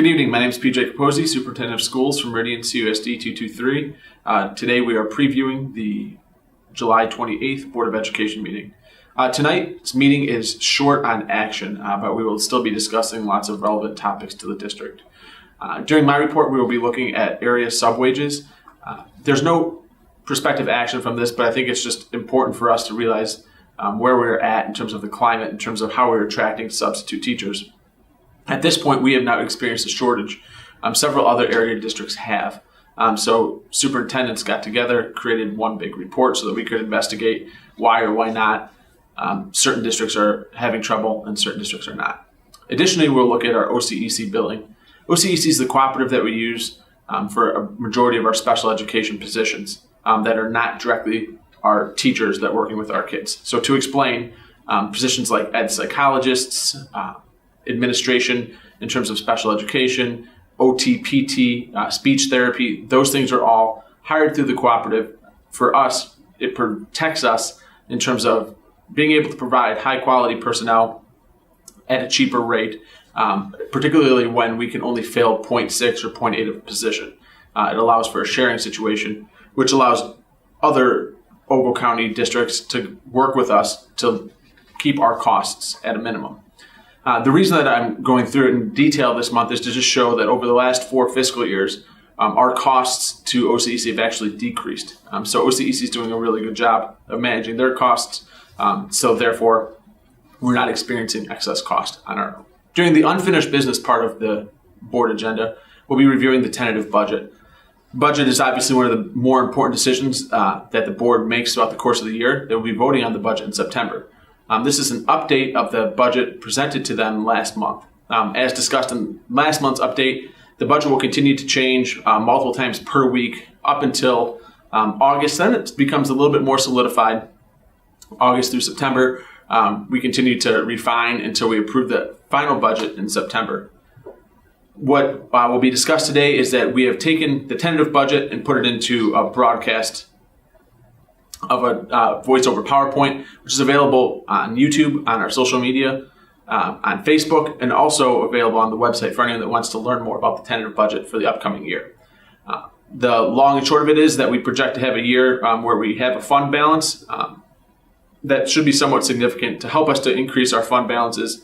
Good evening. My name is PJ Capozzi, Superintendent of Schools from Meridian CUSD 223. Today we are previewing the July 28th Board of Education meeting. Tonight's meeting is short on action, but we will still be discussing lots of relevant topics to the district. During my report, we will be looking at area subwages. There's no prospective action from this, but I think it's just important for us to realize where we're at in terms of the climate, in terms of how we're attracting substitute teachers. At this point, we have not experienced a shortage. Several other area districts have. So superintendents got together, created one big report so that we could investigate why or why not certain districts are having trouble and certain districts are not. Additionally, we'll look at our OCEC billing. OCEC is the cooperative that we use for a majority of our special education positions that are not directly our teachers that are working with our kids. So to explain, positions like ed psychologists, administration in terms of special education, OT, PT, speech therapy, those things are all hired through the cooperative. For us, it protects us in terms of being able to provide high quality personnel at a cheaper rate, particularly when we can only fill 0.6 or 0.8 of a position. It allows for a sharing situation, which allows other Ogle County districts to work with us to keep our costs at a minimum. The reason that I'm going through it in detail this month is to just show that over the last 4 fiscal years, our costs to OCEC have actually decreased. So OCEC is doing a really good job of managing their costs. So therefore, we're not experiencing excess cost on our own. During the unfinished business part of the board agenda, we'll be reviewing the tentative budget. Budget is obviously one of the more important decisions that the board makes throughout the course of the year. They will be voting on the budget in September. This is an update of the budget presented to them last month. As discussed in last month's update, the budget will continue to change multiple times per week up until August. Then it becomes a little bit more solidified. August through September, we continue to refine until we approve the final budget in September. What will be discussed today is that we have taken the tentative budget and put it into a broadcast of a voice-over PowerPoint, which is available on YouTube, on our social media, on Facebook, and also available on the website for anyone that wants to learn more about the tentative budget for the upcoming year. The long and short of it is that we project to have a year where we have a fund balance that should be somewhat significant to help us to increase our fund balances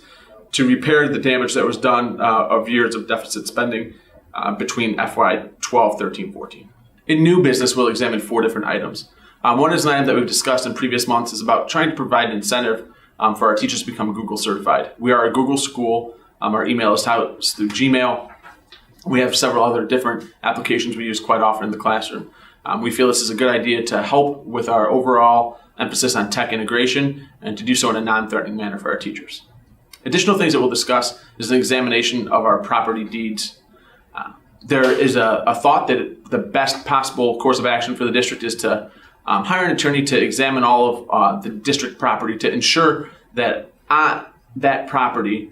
to repair the damage that was done of years of deficit spending between FY 12, 13, 14. In new business, we'll examine 4 different items. One is an item that we've discussed in previous months is about trying to provide an incentive for our teachers to become Google certified. We are a Google school. Our email is through Gmail. We have several other different applications we use quite often in the classroom. We feel this is a good idea to help with our overall emphasis on tech integration and to do so in a non-threatening manner for our teachers. Additional things that we'll discuss is an examination of our property deeds. There is a thought that the best possible course of action for the district is to hire an attorney to examine all of the district property to ensure that on that property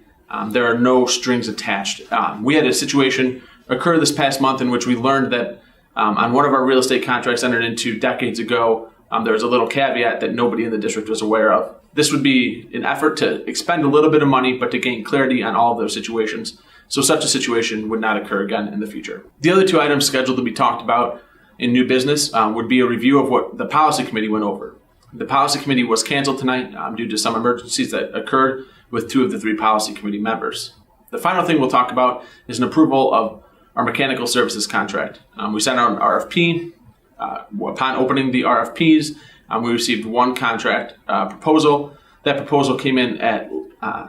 there are no strings attached. We had a situation occur this past month in which we learned that on one of our real estate contracts entered into decades ago, there was a little caveat that nobody in the district was aware of. This would be an effort to expend a little bit of money, but to gain clarity on all of those situations, so such a situation would not occur again in the future. The other 2 items scheduled to be talked about in new business would be a review of what the policy committee went over. The policy committee was canceled tonight due to some emergencies that occurred with 2 of the 3 policy committee members. The final thing we'll talk about is an approval of our mechanical services contract. We sent out an RFP. Upon opening the RFPs, we received 1 contract proposal. That proposal came in at a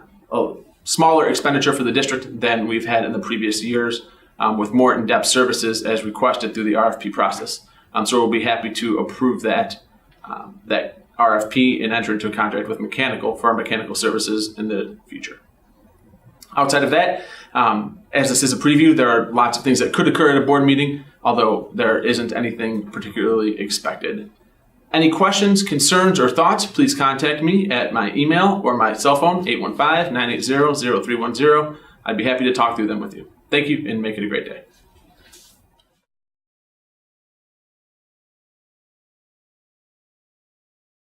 smaller expenditure for the district than we've had in the previous years, with more in-depth services as requested through the RFP process. So we'll be happy to approve that RFP and enter into a contract with Mechanical for our mechanical services in the future. Outside of that, as this is a preview, there are lots of things that could occur at a board meeting, although there isn't anything particularly expected. Any questions, concerns, or thoughts, please contact me at my email or my cell phone, 815-980-0310. I'd be happy to talk through them with you. Thank you, and make it a great day.